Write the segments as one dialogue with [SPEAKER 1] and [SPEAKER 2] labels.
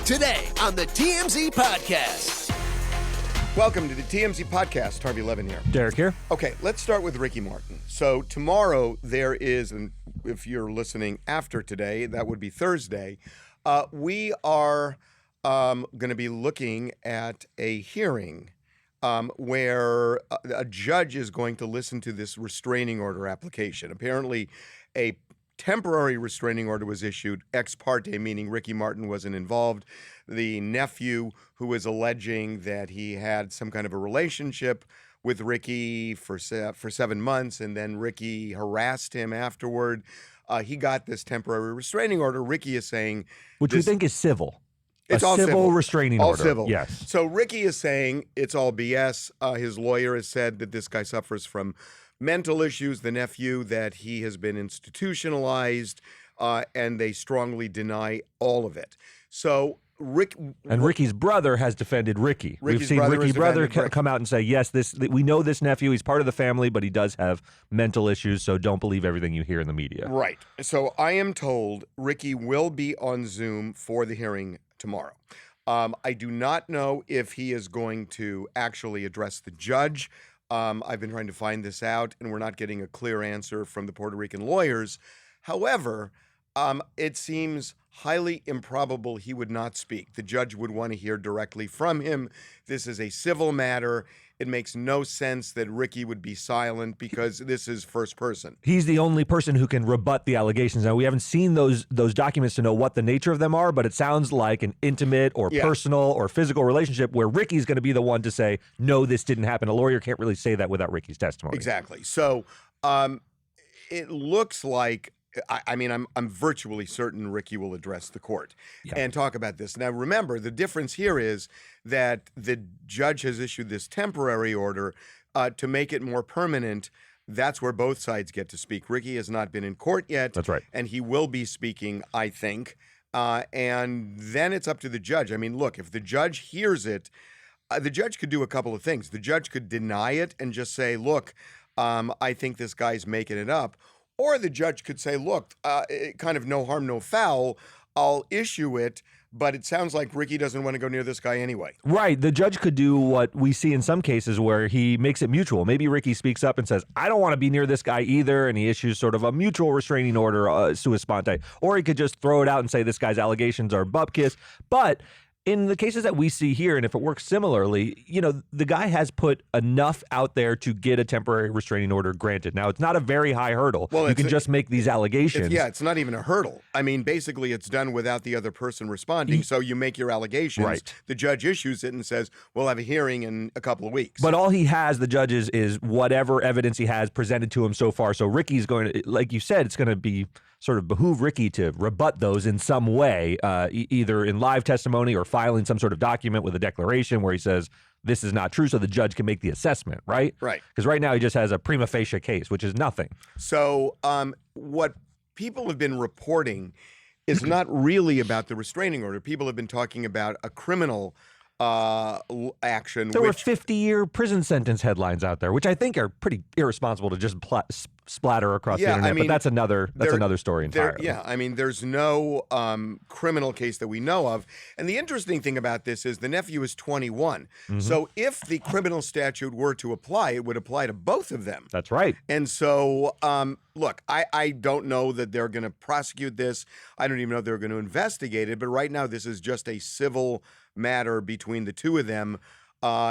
[SPEAKER 1] Today on the TMZ Podcast.
[SPEAKER 2] Welcome to the TMZ Podcast. Harvey Levin here.
[SPEAKER 3] Derek here.
[SPEAKER 2] Okay, let's start with Ricky Martin. So tomorrow there is, and if you're listening after today, that would be Thursday, we are going to be looking at a hearing where a judge is going to listen to this restraining order application. Apparently, a temporary restraining order was issued ex parte, meaning Ricky Martin wasn't involved. The nephew, who is alleging that he had some kind of a relationship with Ricky for 7 months, and then Ricky harassed him afterward. He got this temporary restraining order. Ricky is saying,
[SPEAKER 3] which we think is civil.
[SPEAKER 2] It's
[SPEAKER 3] all
[SPEAKER 2] civil.
[SPEAKER 3] Civil restraining
[SPEAKER 2] all
[SPEAKER 3] order.
[SPEAKER 2] Civil.
[SPEAKER 3] Yes.
[SPEAKER 2] So Ricky is saying it's all BS. His lawyer has said that this guy suffers from mental issues, the nephew, that he has been institutionalized, and they strongly deny all of it. So
[SPEAKER 3] Ricky's brother has defended Ricky. We've seen Ricky's brother come out and say, yes, we know this nephew, he's part of the family, but he does have mental issues, so don't believe everything you hear in the media.
[SPEAKER 2] Right. So I am told Ricky will be on Zoom for the hearing tomorrow. I do not know if he is going to actually address the judge. I've been trying to find this out, and we're not getting a clear answer from the Puerto Rican lawyers. However, it seems highly improbable he would not speak. The judge would want to hear directly from him. This is a civil matter. It makes no sense that Ricky would be silent because this is first person.
[SPEAKER 3] He's the only person who can rebut the allegations. Now, we haven't seen those documents to know what the nature of them are, but it sounds like an intimate or personal or physical relationship where Ricky's going to be the one to say, no, this didn't happen. A lawyer can't really say that without Ricky's testimony.
[SPEAKER 2] Exactly. So it looks like, I'm virtually certain Ricky will address the court and talk about this. Now, remember, the difference here is that the judge has issued this temporary order to make it more permanent. That's where both sides get to speak. Ricky has not been in court yet.
[SPEAKER 3] That's right.
[SPEAKER 2] And he will be speaking, I think. And then it's up to the judge. I mean, look, if the judge hears it, the judge could do a couple of things. The judge could deny it and just say, look, I think this guy's making it up. Or the judge could say, look, kind of no harm, no foul. I'll issue it, but it sounds like Ricky doesn't want to go near this guy anyway.
[SPEAKER 3] Right. The judge could do what we see in some cases where he makes it mutual. Maybe Ricky speaks up and says, I don't want to be near this guy either, and he issues sort of a mutual restraining order, sua sponte. Or he could just throw it out and say this guy's allegations are bupkis. But in the cases that we see here, and if it works similarly, the guy has put enough out there to get a temporary restraining order granted. Now, it's not a very high hurdle. Well, you can just make these allegations.
[SPEAKER 2] It's not even a hurdle. I mean, basically, it's done without the other person responding. So you make your allegations. Right. The judge issues it and says, we'll have a hearing in a couple of weeks.
[SPEAKER 3] But all he has, the judge, is whatever evidence he has presented to him so far. So Ricky's going to, like you said, it's going to be sort of behoove Ricky to rebut those in some way, either in live testimony or filing some sort of document with a declaration where he says this is not true, so the judge can make the assessment, right?
[SPEAKER 2] Right.
[SPEAKER 3] Because right now he just has a prima facie case, which is nothing.
[SPEAKER 2] So what people have been reporting is not really about the restraining order. People have been talking about a criminal action.
[SPEAKER 3] There were 50-year prison sentence headlines out there, which I think are pretty irresponsible to just splatter across the internet. But that's another story entirely.
[SPEAKER 2] There's no criminal case that we know of. And the interesting thing about this is the nephew is 21. Mm-hmm. So if the criminal statute were to apply, it would apply to both of them.
[SPEAKER 3] That's right.
[SPEAKER 2] And so, look, I don't know that they're going to prosecute this. I don't even know if they're going to investigate it. But right now, this is just a civil matter between the two of them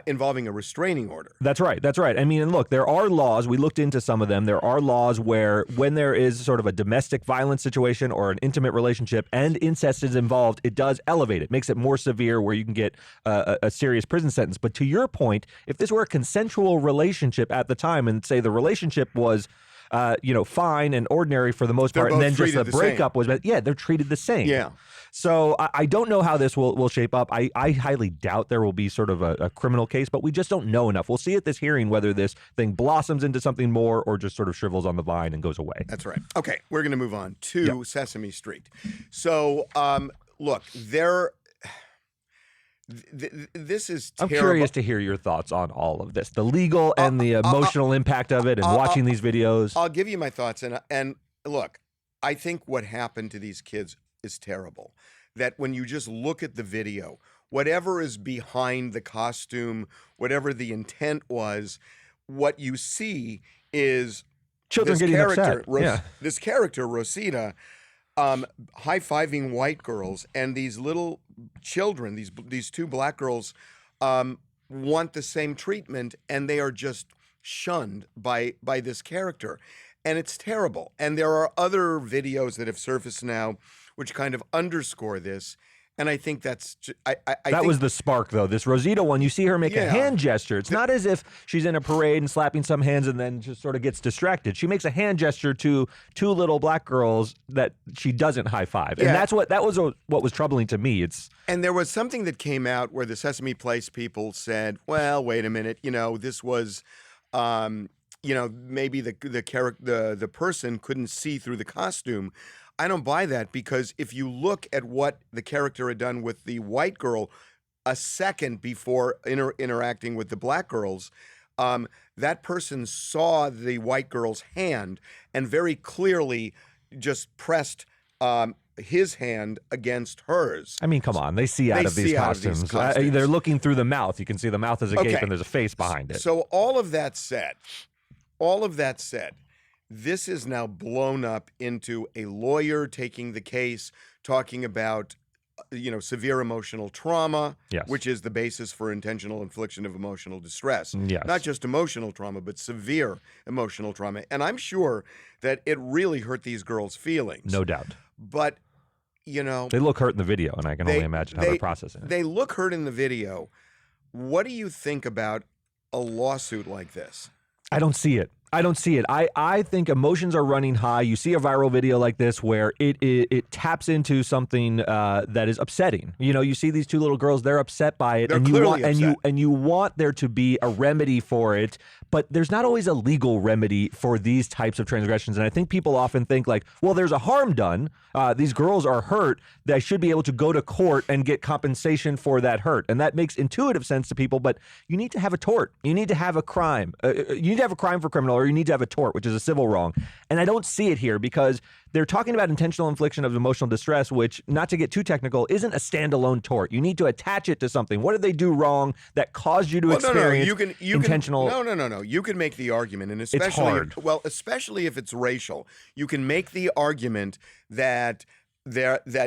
[SPEAKER 2] involving a restraining order.
[SPEAKER 3] That's right. I mean, and look, there are laws. We looked into some of them. There are laws where when there is sort of a domestic violence situation or an intimate relationship and incest is involved, it does elevate it, makes it more severe where you can get a serious prison sentence. But to your point, if this were a consensual relationship at the time and say the relationship was fine and ordinary for the most part, and then just the breakup was, they're treated the same.
[SPEAKER 2] Yeah.
[SPEAKER 3] So I don't know how this will shape up. I highly doubt there will be sort of a criminal case, but we just don't know enough. We'll see at this hearing whether this thing blossoms into something more or just sort of shrivels on the vine and goes away.
[SPEAKER 2] That's right. Okay, we're going to move on to Sesame Street. So, look, this is terrible.
[SPEAKER 3] I'm curious to hear your thoughts on all of this, the legal and the emotional impact of it and watching these videos.
[SPEAKER 2] I'll give you my thoughts. And look, I think what happened to these kids is terrible. that when you just look at the video, whatever is behind the costume, whatever the intent was, what you see is
[SPEAKER 3] Children
[SPEAKER 2] this
[SPEAKER 3] getting
[SPEAKER 2] character,
[SPEAKER 3] upset.
[SPEAKER 2] this character, Rosita, high-fiving white girls, and these little children, these two black girls, want the same treatment, and they are just shunned by this character, and it's terrible. And there are other videos that have surfaced now, which kind of underscore this. And I think that's
[SPEAKER 3] that was the spark, though. This Rosita one, you see her make a hand gesture. It's not as if she's in a parade and slapping some hands and then just sort of gets distracted. She makes a hand gesture to two little black girls that she doesn't high five, and that was what was troubling to me.
[SPEAKER 2] And there was something that came out where the Sesame Place people said, "Well, wait a minute, this was." Maybe the person couldn't see through the costume. I don't buy that, because if you look at what the character had done with the white girl a second before interacting with the black girls, that person saw the white girl's hand and very clearly just pressed his hand against hers.
[SPEAKER 3] I mean, come on. They see out of these costumes. They're looking through the mouth. You can see the mouth is agape and there's a face behind it.
[SPEAKER 2] So all of that said, this is now blown up into a lawyer taking the case, talking about, severe emotional trauma, which is the basis for intentional infliction of emotional distress.
[SPEAKER 3] Yes.
[SPEAKER 2] Not just emotional trauma, but severe emotional trauma. And I'm sure that it really hurt these girls' feelings.
[SPEAKER 3] No doubt.
[SPEAKER 2] But,
[SPEAKER 3] they look hurt in the video, and I can only imagine how they're processing it.
[SPEAKER 2] They look hurt in the video. What do you think about a lawsuit like this?
[SPEAKER 3] I don't see it. I think emotions are running high. You see a viral video like this where it taps into something that is upsetting. You see these two little girls; they're upset by it,
[SPEAKER 2] and
[SPEAKER 3] you want there to be a remedy for it. But there's not always a legal remedy for these types of transgressions. And I think people often think like, well, there's a harm done. These girls are hurt. They should be able to go to court and get compensation for that hurt. And that makes intuitive sense to people. But you need to have a tort. You need to have a crime. You need to have a crime for criminal, or you need to have a tort, which is a civil wrong. And I don't see it here, because they're talking about intentional infliction of emotional distress, which, not to get too technical, isn't a standalone tort. You need to attach it to something. What did they do wrong that caused you to experience intentional?
[SPEAKER 2] No. You can make the argument, and especially,
[SPEAKER 3] it's hard.
[SPEAKER 2] Especially if it's racial, you can make the argument that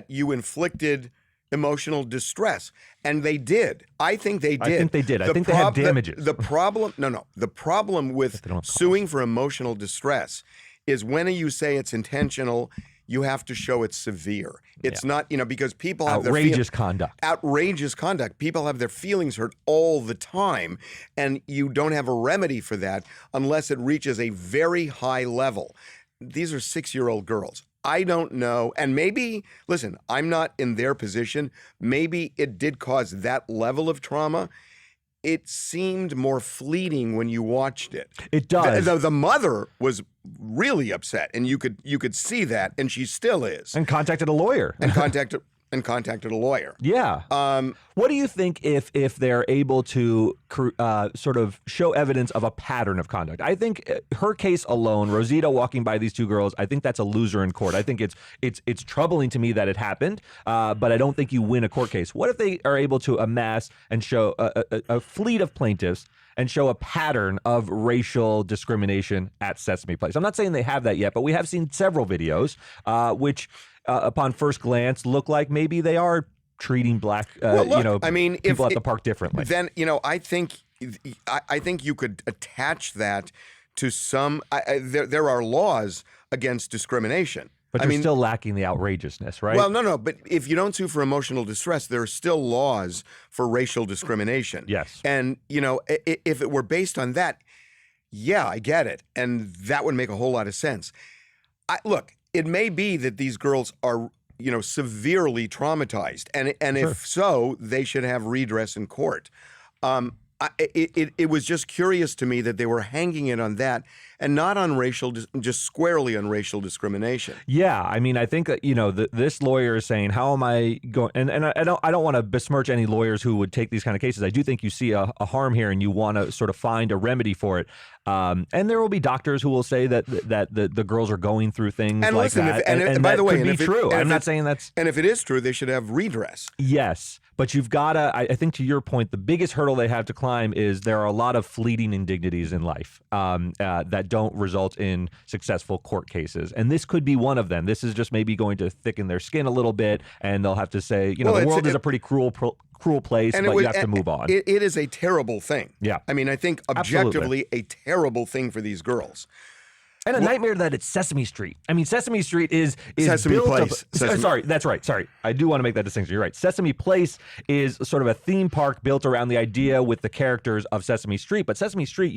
[SPEAKER 2] you inflicted emotional distress, and they did. I think they did.
[SPEAKER 3] I think they have damages.
[SPEAKER 2] The problem with suing for emotional distress is when you say it's intentional, you have to show it's severe. It's not, because people have
[SPEAKER 3] outrageous conduct.
[SPEAKER 2] Outrageous conduct. People have their feelings hurt all the time, and you don't have a remedy for that unless it reaches a very high level. These are 6-year-old girls. I don't know. And maybe, listen, I'm not in their position. Maybe it did cause that level of trauma. It seemed more fleeting when you watched it.
[SPEAKER 3] It does.
[SPEAKER 2] The mother was really upset, and you could see that, and she still is.
[SPEAKER 3] And contacted a lawyer.
[SPEAKER 2] And contacted a lawyer.
[SPEAKER 3] Yeah. What do you think if they're able to sort of show evidence of a pattern of conduct? I think her case alone, Rosita walking by these two girls, I think that's a loser in court. I think it's troubling to me that it happened, but I don't think you win a court case. What if they are able to amass and show a fleet of plaintiffs and show a pattern of racial discrimination at Sesame Place? I'm not saying they have that yet, but we have seen several videos which upon first glance look like maybe they are treating black people at the park differently.
[SPEAKER 2] Then I think you could attach that to some there are laws against discrimination.
[SPEAKER 3] But you're still lacking the outrageousness, right?
[SPEAKER 2] Well, no. But if you don't sue for emotional distress, there are still laws for racial discrimination.
[SPEAKER 3] Yes.
[SPEAKER 2] And, if it were based on that, yeah, I get it. And that would make a whole lot of sense. Look, it may be that these girls are, severely traumatized. And
[SPEAKER 3] Sure.
[SPEAKER 2] if so, they should have redress in court. It was just curious to me that they were hanging it on that. and not on racial, just squarely on racial discrimination.
[SPEAKER 3] Yeah, I mean, I think that this lawyer is saying, "How am I going?" And I don't want to besmirch any lawyers who would take these kind of cases. I do think you see a harm here, and you want to sort of find a remedy for it. And there will be doctors who will say that the girls are going through things
[SPEAKER 2] And
[SPEAKER 3] like
[SPEAKER 2] listen,
[SPEAKER 3] that.
[SPEAKER 2] and by
[SPEAKER 3] that
[SPEAKER 2] the way,
[SPEAKER 3] could be true. I'm not saying that's.
[SPEAKER 2] And if it is true, they should have redress.
[SPEAKER 3] Yes, but you've got to, I think to your point, the biggest hurdle they have to climb is there are a lot of fleeting indignities in life that don't result in successful court cases. And this could be one of them. This is just maybe going to thicken their skin a little bit, and they'll have to say, the world is a pretty cruel place, but you have to move on.
[SPEAKER 2] It is a terrible thing.
[SPEAKER 3] Yeah.
[SPEAKER 2] I mean, I think objectively a terrible thing for these girls.
[SPEAKER 3] And a nightmare that it's Sesame Street. I mean, Sesame Street is
[SPEAKER 2] Sesame
[SPEAKER 3] built
[SPEAKER 2] Place.
[SPEAKER 3] Up. Sorry, that's right. Sorry, I do want to make that distinction. You're right. Sesame Place is sort of a theme park built around the idea with the characters of Sesame Street. But Sesame Street,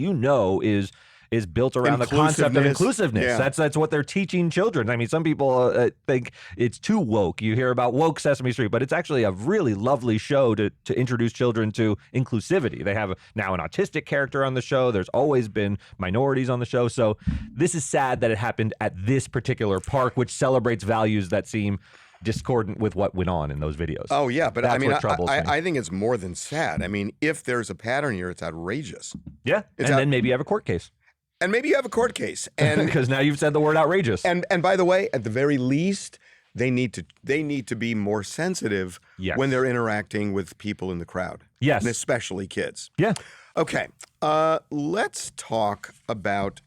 [SPEAKER 3] is built around the concept of inclusiveness.
[SPEAKER 2] Yeah.
[SPEAKER 3] That's what they're teaching children. I mean, some people think it's too woke. You hear about woke Sesame Street, but it's actually a really lovely show to introduce children to inclusivity. They have now an autistic character on the show. There's always been minorities on the show. So this is sad that it happened at this particular park, which celebrates values that seem discordant with what went on in those videos.
[SPEAKER 2] Oh, yeah, but
[SPEAKER 3] That's
[SPEAKER 2] I mean,
[SPEAKER 3] what troubles me.
[SPEAKER 2] I think it's more than sad. I mean, if there's a pattern here, it's outrageous.
[SPEAKER 3] Yeah, then maybe you have a court case.
[SPEAKER 2] And maybe you have a court case, and
[SPEAKER 3] because now you've said the word outrageous.
[SPEAKER 2] And by the way, at the very least, they need to be more sensitive when they're interacting with people in the crowd.
[SPEAKER 3] Yes,
[SPEAKER 2] and especially kids.
[SPEAKER 3] Yeah.
[SPEAKER 2] Okay. Let's talk about.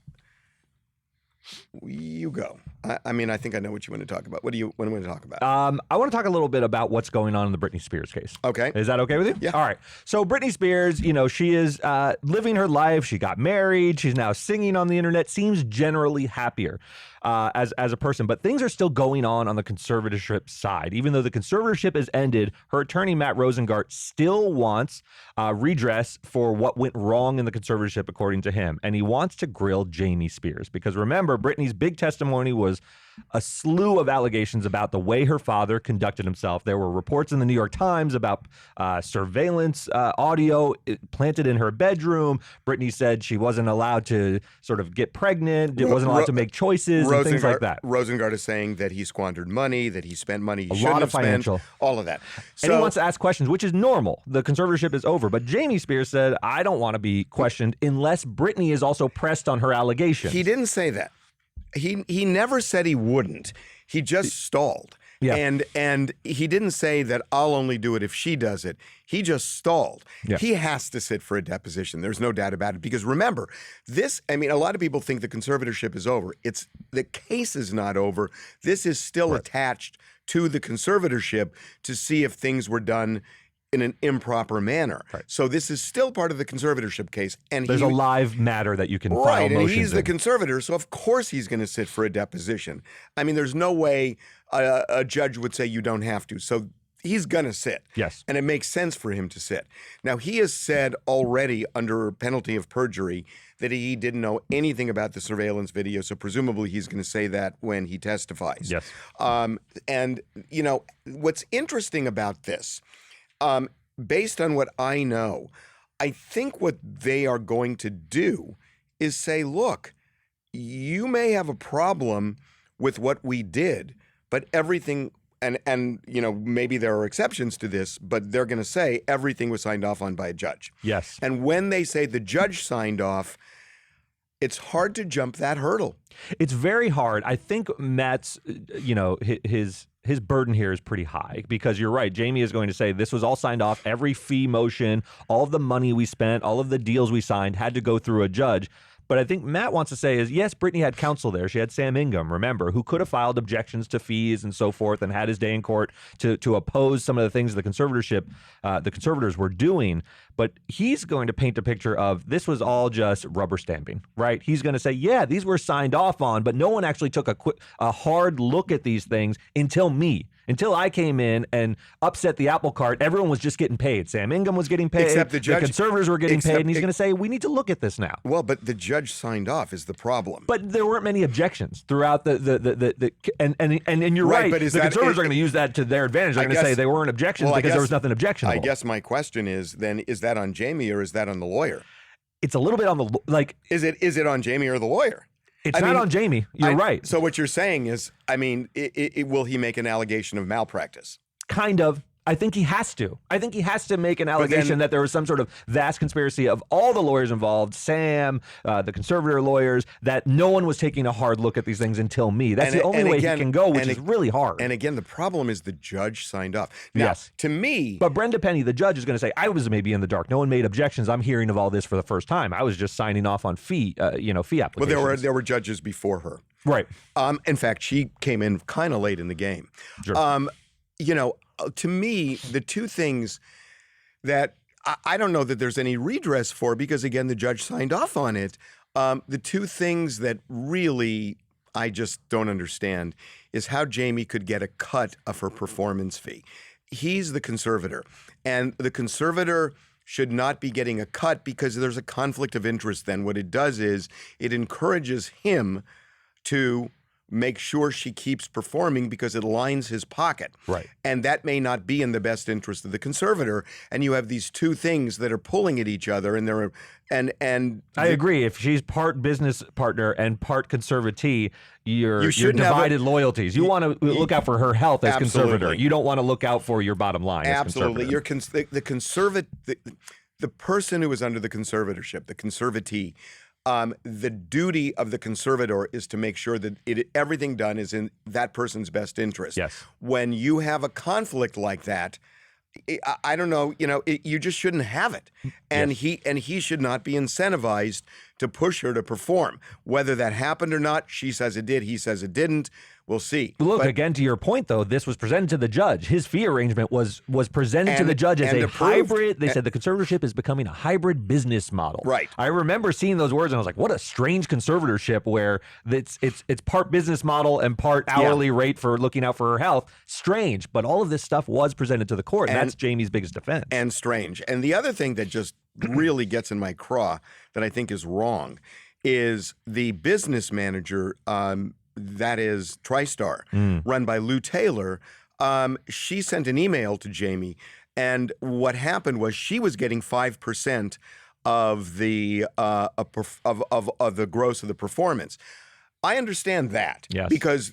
[SPEAKER 2] You go. I mean, I think I know what you want to talk about. What do you want to talk about?
[SPEAKER 3] I want to talk a little bit about what's going on in the Britney Spears case.
[SPEAKER 2] Okay.
[SPEAKER 3] Is that okay with you?
[SPEAKER 2] Yeah.
[SPEAKER 3] All right. So Britney Spears, she is living her life. She got married. She's now singing on the internet. Seems generally happier as a person. But things are still going on the conservatorship side. Even though the conservatorship has ended, her attorney, Matt Rosengart, still wants redress for what went wrong in the conservatorship, according to him. And he wants to grill Jamie Spears. Because remember, Britney's big testimony was a slew of allegations about the way her father conducted himself. There were reports in the New York Times about surveillance audio planted in her bedroom. Britney said she wasn't allowed to sort of get pregnant, wasn't allowed to make choices and things like that.
[SPEAKER 2] Rosengart is saying that he squandered money, that he spent money he
[SPEAKER 3] lot
[SPEAKER 2] shouldn't
[SPEAKER 3] of
[SPEAKER 2] have
[SPEAKER 3] financial.
[SPEAKER 2] spent, all of that.
[SPEAKER 3] And he wants to ask questions, which is normal. The conservatorship is over. But Jamie Spears said, I don't want to be questioned unless Britney is also pressed on her allegations.
[SPEAKER 2] He didn't say that. He never said he wouldn't. He just stalled.
[SPEAKER 3] Yeah.
[SPEAKER 2] And he didn't say that I'll only do it if she does it. He just stalled.
[SPEAKER 3] Yeah.
[SPEAKER 2] He has to sit for a deposition. There's no doubt about it. Because remember, a lot of people think the conservatorship is over. The case is not over. This is still attached to the conservatorship to see if things were done in an improper manner.
[SPEAKER 3] Right.
[SPEAKER 2] So this is still part of the conservatorship case. And
[SPEAKER 3] there's a live matter that you can file
[SPEAKER 2] right,
[SPEAKER 3] motions
[SPEAKER 2] and he's
[SPEAKER 3] in.
[SPEAKER 2] the conservator, so of course he's going to sit for a deposition. I mean, there's no way a judge would say you don't have to. So he's going to sit.
[SPEAKER 3] Yes.
[SPEAKER 2] And it makes sense for him to sit. Now, he has said already under penalty of perjury that he didn't know anything about the surveillance video, so presumably he's going to say that when he testifies.
[SPEAKER 3] Yes.
[SPEAKER 2] And, what's interesting about this, based on what I know, I think what they are going to do is say, look, you may have a problem with what we did, but everything, and maybe there are exceptions to this, but they're going to say everything was signed off on by a judge.
[SPEAKER 3] Yes.
[SPEAKER 2] And when they say the judge signed off, it's hard to jump that hurdle.
[SPEAKER 3] It's very hard. I think Matt's, his burden here is pretty high because you're right. Jamie is going to say this was all signed off. Every fee motion, all of the money we spent, all of the deals we signed had to go through a judge. But I think Matt wants to say is, yes, Britney had counsel there. She had Sam Ingham, remember, who could have filed objections to fees and so forth and had his day in court to oppose some of the things the conservators were doing. But he's going to paint a picture of this was all just rubber stamping, right? He's going to say, yeah, these were signed off on, but no one actually took a hard look at these things until I came in and upset the apple cart. Everyone was just getting paid. Sam Ingham was getting paid.
[SPEAKER 2] Except the judge.
[SPEAKER 3] The conservators were getting paid. And he's going to say, we need to look at this now.
[SPEAKER 2] Well, but the judge signed off is the problem.
[SPEAKER 3] But there weren't many objections throughout and you're right.
[SPEAKER 2] But
[SPEAKER 3] the conservators are going to use that to their advantage. They're going to say they weren't objections because there was nothing objectionable.
[SPEAKER 2] I guess my question is then, is that on Jamie or is that on the lawyer?
[SPEAKER 3] it's a little bit on the like.
[SPEAKER 2] Is it on Jamie or the lawyer?
[SPEAKER 3] It's not on Jamie. You're right.
[SPEAKER 2] So what you're saying is, I mean, will he make an allegation of malpractice?
[SPEAKER 3] Kind of. I think he has to. I think he has to make an allegation that there was some sort of vast conspiracy of all the lawyers involved, Sam, the conservator lawyers, that no one was taking a hard look at these things until me. That's the only way he can go, which is really hard.
[SPEAKER 2] And again, the problem is the judge signed off. Now,
[SPEAKER 3] yes.
[SPEAKER 2] To me...
[SPEAKER 3] But Brenda Penny, the judge, is going to say, I was maybe in the dark. No one made objections. I'm hearing of all this for the first time. I was just signing off on fee applications.
[SPEAKER 2] Well, there were judges before her.
[SPEAKER 3] Right.
[SPEAKER 2] In fact, she came in kind of late in the game.
[SPEAKER 3] Sure.
[SPEAKER 2] To me, the two things that I don't know that there's any redress for, because again, the judge signed off on it. The two things that really I just don't understand is how Jamie could get a cut of her performance fee. He's the conservator, and the conservator should not be getting a cut because there's a conflict of interest. Then what it does is it encourages him to make sure she keeps performing because it lines his pocket.
[SPEAKER 3] Right.
[SPEAKER 2] And that may not be in the best interest of the conservator. And you have these two things that are pulling at each other, and they're I
[SPEAKER 3] agree. If she's part business partner and part conservatee, you're divided loyalties. You want to look out for her health as conservator. You don't want to look out for your bottom line.
[SPEAKER 2] Absolutely. The person who is under the conservatorship, the conservatee, the duty of the conservator is to make sure that everything done is in that person's best interest.
[SPEAKER 3] Yes.
[SPEAKER 2] When you have a conflict like that, I don't know, you just shouldn't have it. And
[SPEAKER 3] yes.
[SPEAKER 2] he should not be incentivized to push her to perform. Whether that happened or not, she says it did, he says it didn't. We'll see.
[SPEAKER 3] Look, again, to your point, though, this was presented to the judge. His fee arrangement was presented to the judge as a hybrid. They said the conservatorship is becoming a hybrid business model.
[SPEAKER 2] Right.
[SPEAKER 3] I remember seeing those words, and I was like, what a strange conservatorship where it's part business model and part hourly rate for looking out for her health. Strange. But all of this stuff was presented to the court, and that's Jamie's biggest defense.
[SPEAKER 2] And strange. And the other thing that just really gets in my craw that I think is wrong is the business manager, that is TriStar, run by Lou Taylor. She sent an email to Jamie, and what happened was she was getting 5% of the of the gross of the performance. I understand that,
[SPEAKER 3] yes,
[SPEAKER 2] because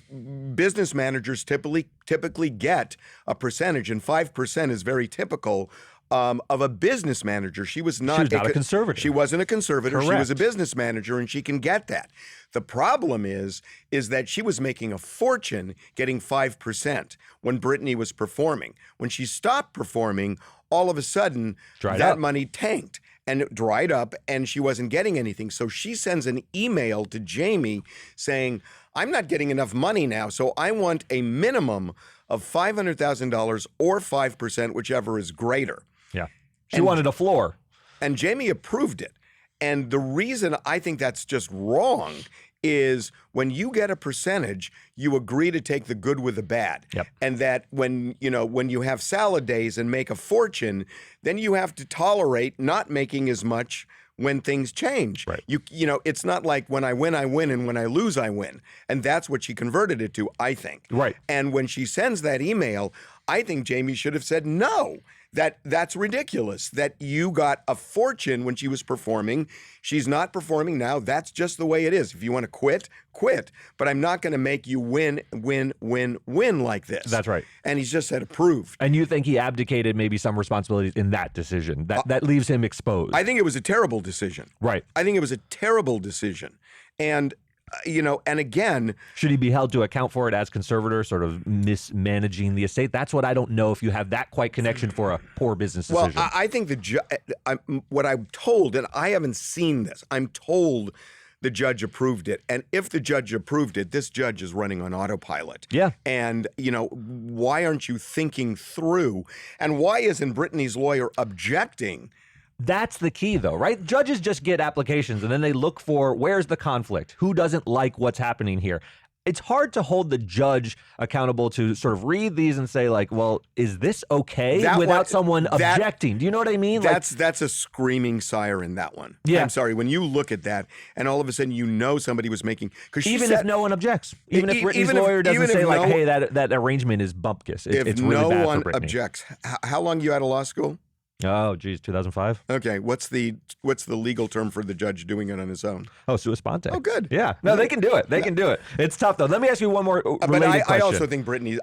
[SPEAKER 2] business managers typically get a percentage, and 5% is very typical of a business manager. She was not
[SPEAKER 3] a conservator.
[SPEAKER 2] She wasn't a conservator.
[SPEAKER 3] Correct.
[SPEAKER 2] She was a business manager, and she can get that. The problem is that she was making a fortune getting 5% when Britney was performing. When she stopped performing, all of a sudden, that money tanked and it dried up, and she wasn't getting anything. So she sends an email to Jamie saying, I'm not getting enough money now, so I want a minimum of $500,000 or 5%, whichever is greater.
[SPEAKER 3] Yeah. She wanted a floor.
[SPEAKER 2] And Jamie approved it. And the reason I think that's just wrong is when you get a percentage, you agree to take the good with the bad.
[SPEAKER 3] Yep.
[SPEAKER 2] And that when you have salad days and make a fortune, then you have to tolerate not making as much when things change.
[SPEAKER 3] Right.
[SPEAKER 2] It's not like when I win, and when I lose, I win. And that's what she converted it to, I think.
[SPEAKER 3] Right.
[SPEAKER 2] And when she sends that email, I think Jamie should have said no. That's ridiculous, that you got a fortune when she was performing. She's not performing now. That's just the way it is. If you want to quit, quit. But I'm not going to make you win like this.
[SPEAKER 3] That's right.
[SPEAKER 2] And he's just said approved.
[SPEAKER 3] And you think he abdicated maybe some responsibilities in that decision? That leaves him exposed.
[SPEAKER 2] I think it was a terrible decision.
[SPEAKER 3] Right.
[SPEAKER 2] I think it was a terrible decision. And and again,
[SPEAKER 3] should he be held to account for it as conservator, sort of mismanaging the estate? That's what I don't know, if you have that quite connection for a poor business decision.
[SPEAKER 2] Well, I think what I'm told, and I haven't seen this, I'm told the judge approved it. And if the judge approved it, this judge is running on autopilot.
[SPEAKER 3] Yeah.
[SPEAKER 2] And, why aren't you thinking through? And why isn't Britney's lawyer objecting?
[SPEAKER 3] That's the key, though, right? Judges just get applications, and then they look for, where's the conflict? Who doesn't like what's happening here? It's hard to hold the judge accountable to sort of read these and say, like, well, is this okay without someone objecting? Do you know what I mean?
[SPEAKER 2] That's a screaming siren, that one.
[SPEAKER 3] Yeah.
[SPEAKER 2] I'm sorry. When you look at that, and all of a sudden somebody was making...
[SPEAKER 3] If no one objects. Even if Britney's lawyer doesn't say, hey, that arrangement is bumpkiss. It's really bad for Britney.
[SPEAKER 2] Objects. How long you out of law school?
[SPEAKER 3] Oh, geez, 2005.
[SPEAKER 2] Okay, what's the legal term for the judge doing it on his own?
[SPEAKER 3] Oh, sua sponte.
[SPEAKER 2] Oh, good.
[SPEAKER 3] Yeah. No, they can do it. They can do it. It's tough, though. Let me ask you one more related
[SPEAKER 2] But I
[SPEAKER 3] question.
[SPEAKER 2] also think Britney,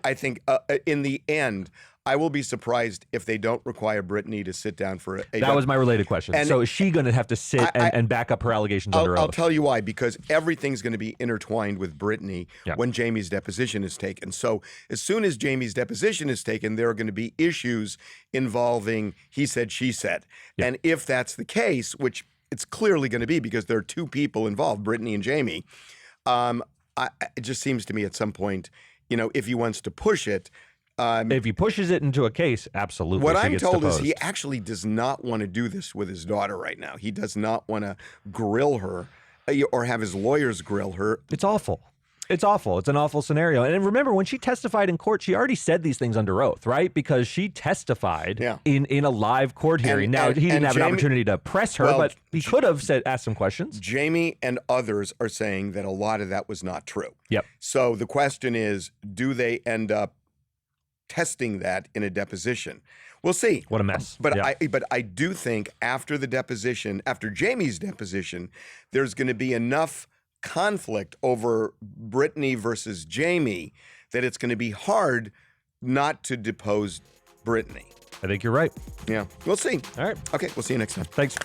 [SPEAKER 2] in the end, I will be surprised if they don't require Britney to sit down for a
[SPEAKER 3] That was my related question.
[SPEAKER 2] And
[SPEAKER 3] so is she going to have to sit and back up her allegations under oath?
[SPEAKER 2] I'll tell you why, because everything's going to be intertwined with Britney when Jamie's deposition is taken. So as soon as Jamie's deposition is taken, there are going to be issues involving he said, she said. And if that's the case, which it's clearly going to be because there are two people involved, Britney and Jamie, it just seems to me at some point, if he wants to push it,
[SPEAKER 3] if he pushes it into a case, absolutely.
[SPEAKER 2] What
[SPEAKER 3] she
[SPEAKER 2] I'm
[SPEAKER 3] gets
[SPEAKER 2] told
[SPEAKER 3] deposed.
[SPEAKER 2] is he actually does not want to do this with his daughter right now. He does not want to grill her or have his lawyers grill her.
[SPEAKER 3] It's awful. It's awful. It's an awful scenario. And remember, when she testified in court, she already said these things under oath, right? Because she testified in a live court hearing. Now, he didn't have an opportunity to press her, but he could have asked some questions.
[SPEAKER 2] Jamie and others are saying that a lot of that was not true.
[SPEAKER 3] Yep.
[SPEAKER 2] So the question is, do they end up testing that in a deposition? We'll see.
[SPEAKER 3] What a mess.
[SPEAKER 2] But I do think after Jamie's deposition, there's going to be enough conflict over Britney versus Jamie that it's going to be hard not to depose Britney.
[SPEAKER 3] I think you're right.
[SPEAKER 2] Yeah. We'll see.
[SPEAKER 3] All right.
[SPEAKER 2] Okay. We'll see you next time.
[SPEAKER 3] Thanks.